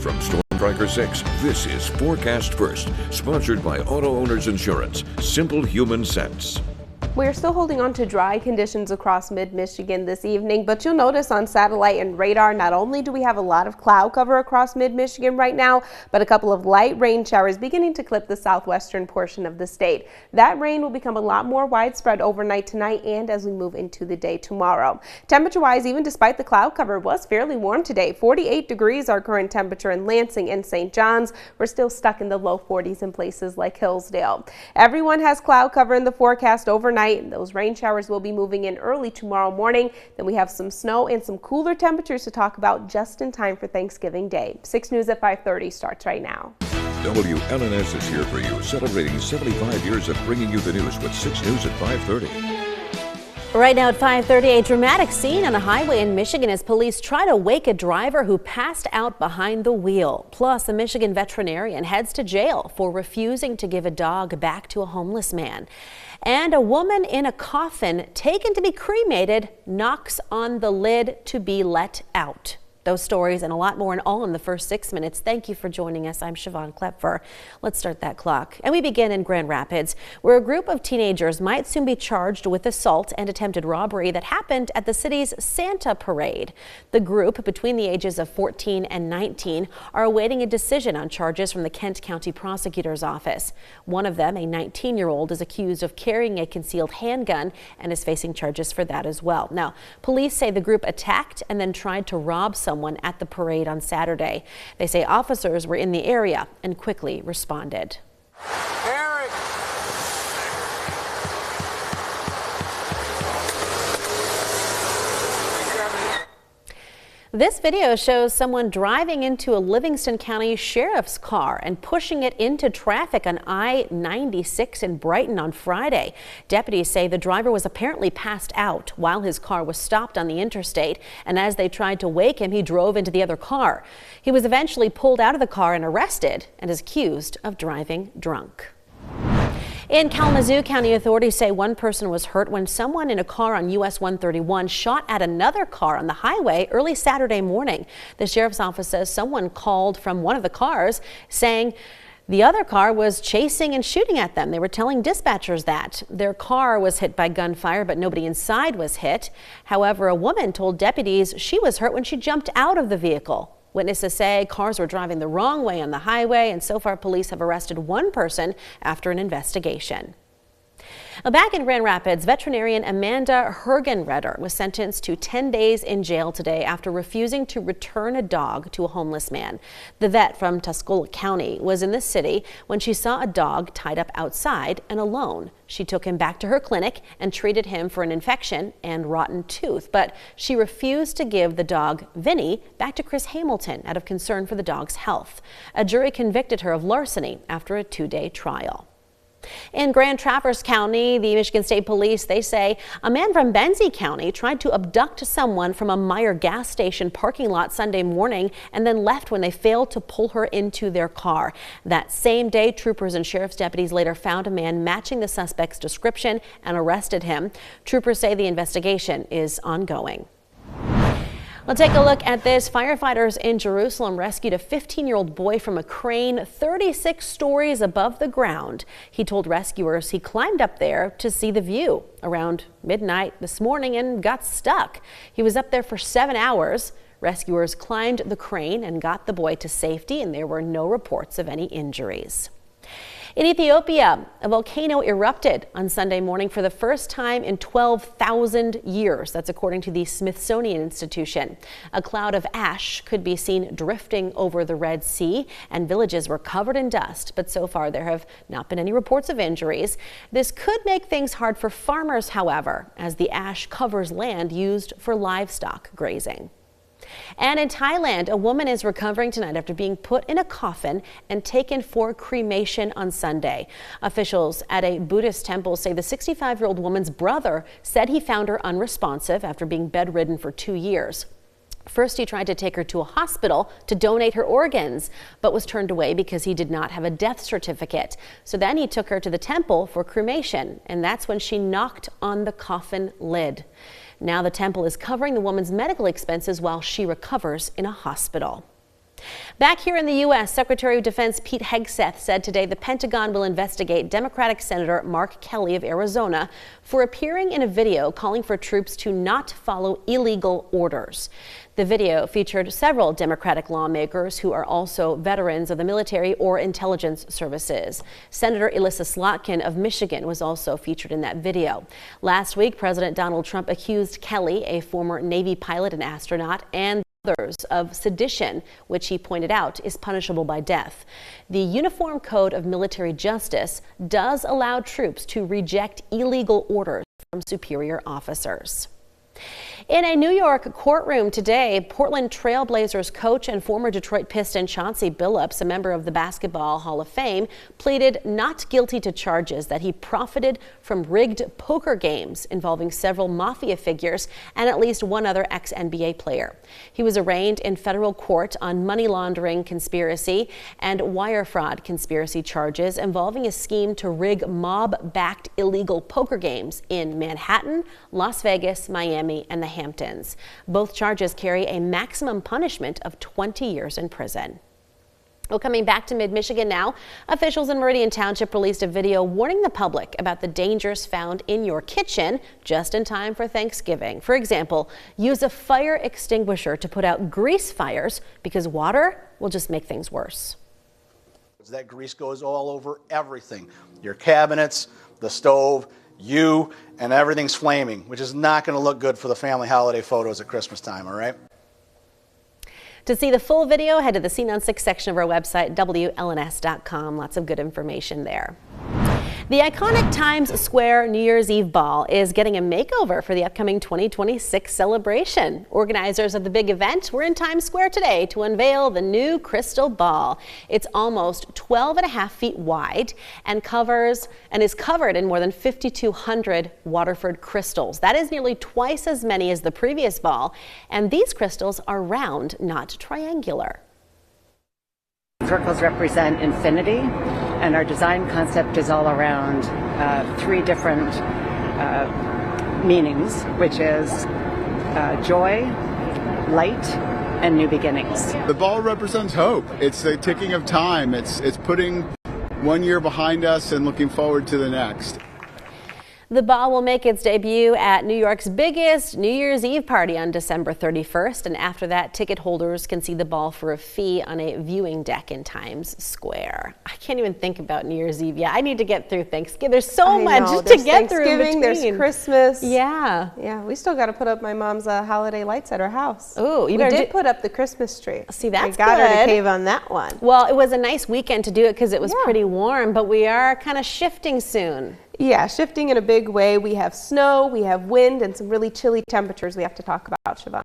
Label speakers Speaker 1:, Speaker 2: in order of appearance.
Speaker 1: From Storm Tracker 6, this is Forecast First, sponsored by Auto Owners Insurance. Simple human sense.
Speaker 2: We're still holding on to dry conditions across mid-Michigan this evening, but you'll notice on satellite and radar, not only do we have a lot of cloud cover across mid-Michigan right now, but a couple of light rain showers beginning to clip the southwestern portion of the state. That rain will become a lot more widespread overnight tonight and as we move into the day tomorrow. Temperature-wise, even despite the cloud cover, it was fairly warm today. 48 degrees our current temperature in Lansing and St. John's. We're still stuck in the low 40s in places like Hillsdale. Everyone has cloud cover in the forecast overnight. Those rain showers will be moving in early tomorrow morning. Then we have some snow and some cooler temperatures to talk about just in time for Thanksgiving Day. 6 News at 5:30 starts right now.
Speaker 1: WLNS is here for you, celebrating 75 years of bringing you the news with 6 News at 5:30.
Speaker 3: Right now at 5:30, a dramatic scene on a highway in Michigan as police try to wake a driver who passed out behind the wheel. Plus, a Michigan veterinarian heads to jail for refusing to give a dog back to a homeless man. And a woman in a coffin taken to be cremated knocks on the lid to be let out. Those stories and a lot more and all in the first 6 minutes. Thank you for joining us. I'm Siobhan Klepfer. Let's start that clock. And we begin in Grand Rapids, where a group of teenagers might soon be charged with assault and attempted robbery that happened at the city's Santa Parade. The group, between the ages of 14 and 19, are awaiting a decision on charges from the Kent County Prosecutor's Office. One of them, a 19-year-old, is accused of carrying a concealed handgun and is facing charges for that as well. Now, police say the group attacked and then tried to rob someone at the parade on Saturday. They say officers were in the area and quickly responded.
Speaker 4: Eric.
Speaker 3: This video shows someone driving into a Livingston County Sheriff's car and pushing it into traffic on I-96 in Brighton on Friday. Deputies say the driver was apparently passed out while his car was stopped on the interstate, and as they tried to wake him, he drove into the other car. He was eventually pulled out of the car and arrested and is accused of driving drunk. In Kalamazoo County, authorities say one person was hurt when someone in a car on US 131 shot at another car on the highway early Saturday morning. The sheriff's office says someone called from one of the cars saying the other car was chasing and shooting at them. They were telling dispatchers that their car was hit by gunfire, but nobody inside was hit. However, a woman told deputies she was hurt when she jumped out of the vehicle. Witnesses say cars were driving the wrong way on the highway, and so far police have arrested one person after an investigation. Back in Grand Rapids, veterinarian Amanda Hergenreder was sentenced to 10 days in jail today after refusing to return a dog to a homeless man. The vet from Tuscola County was in the city when she saw a dog tied up outside and alone. She took him back to her clinic and treated him for an infection and rotten tooth, but she refused to give the dog, Vinny, back to Chris Hamilton out of concern for the dog's health. A jury convicted her of larceny after a 2-day trial. In Grand Traverse County, the Michigan State Police, they say a man from Benzie County tried to abduct someone from a Meijer gas station parking lot Sunday morning and then left when they failed to pull her into their car. That same day, troopers and sheriff's deputies later found a man matching the suspect's description and arrested him. Troopers say the investigation is ongoing. Let's take a look at this. Firefighters in Jerusalem rescued a 15-year-old boy from a crane 36 stories above the ground. He told rescuers he climbed up there to see the view around midnight this morning and got stuck. He was up there for 7 hours. Rescuers climbed the crane and got the boy to safety, and there were no reports of any injuries. In Ethiopia, a volcano erupted on Sunday morning for the first time in 12,000 years. That's according to the Smithsonian Institution. A cloud of ash could be seen drifting over the Red Sea, and villages were covered in dust. But so far, there have not been any reports of injuries. This could make things hard for farmers, however, as the ash covers land used for livestock grazing. And in Thailand, a woman is recovering tonight after being put in a coffin and taken for cremation on Sunday. Officials at a Buddhist temple say the 65-year-old woman's brother said he found her unresponsive after being bedridden for 2 years. First, he tried to take her to a hospital to donate her organs, but was turned away because he did not have a death certificate. So then he took her to the temple for cremation, and that's when she knocked on the coffin lid. Now the temple is covering the woman's medical expenses while she recovers in a hospital. Back here in the U.S., Secretary of Defense Pete Hegseth said today the Pentagon will investigate Democratic Senator Mark Kelly of Arizona for appearing in a video calling for troops to not follow illegal orders. The video featured several Democratic lawmakers who are also veterans of the military or intelligence services. Senator Elissa Slotkin of Michigan was also featured in that video. Last week, President Donald Trump accused Kelly, a former Navy pilot and astronaut, and others of sedition, which he pointed out is punishable by death. The Uniform Code of Military Justice does allow troops to reject illegal orders from superior officers. In a New York courtroom today, Portland Trail Blazers coach and former Detroit Piston Chauncey Billups, a member of the Basketball Hall of Fame, pleaded not guilty to charges that he profited from rigged poker games involving several mafia figures and at least one other ex-NBA player. He was arraigned in federal court on money laundering conspiracy and wire fraud conspiracy charges involving a scheme to rig mob-backed illegal poker games in Manhattan, Las Vegas, Miami, and the Hamptons. Both charges carry a maximum punishment of 20 years in prison. Well, coming back to mid-Michigan now, officials in Meridian Township released a video warning the public about the dangers found in your kitchen just in time for Thanksgiving. For example, use a fire extinguisher to put out grease fires because water will just make things worse.
Speaker 4: That grease goes all over everything, your cabinets, the stove, you, and everything's flaming, which is not going to look good for the family holiday photos at Christmas time, all right?
Speaker 3: To see the full video, head to the Scene on 6 section of our website, WLNS.com. Lots of good information there. The iconic Times Square New Year's Eve Ball is getting a makeover for the upcoming 2026 celebration. Organizers of the big event were in Times Square today to unveil the new Crystal Ball. It's almost 12.5 feet wide and is covered in more than 5,200 Waterford crystals. That is nearly twice as many as the previous ball, and these crystals are round, not triangular.
Speaker 5: Circles represent infinity, and our design concept is all around three different meanings, which is joy, light, and new beginnings.
Speaker 6: The ball represents hope. It's the ticking of time. It's putting 1 year behind us and looking forward to the next.
Speaker 3: The ball will make its debut at New York's biggest New Year's Eve party on December 31st, and after that, ticket holders can see the ball for a fee on a viewing deck in Times Square. I can't even think about New Year's Eve yet. I need to get through Thanksgiving. There's so much to get through in between.
Speaker 2: There's Christmas.
Speaker 3: Yeah.
Speaker 2: Yeah, we still got to put up my mom's holiday lights at her house.
Speaker 3: Oh,
Speaker 2: we did put up the Christmas tree.
Speaker 3: See, that's good.
Speaker 2: I got her to cave on that one.
Speaker 3: Well, it was a nice weekend to do it because it was pretty warm, but we are kind of shifting soon.
Speaker 2: Yeah, shifting in a big way. We have snow, we have wind, and some really chilly temperatures we have to talk about, Siobhan.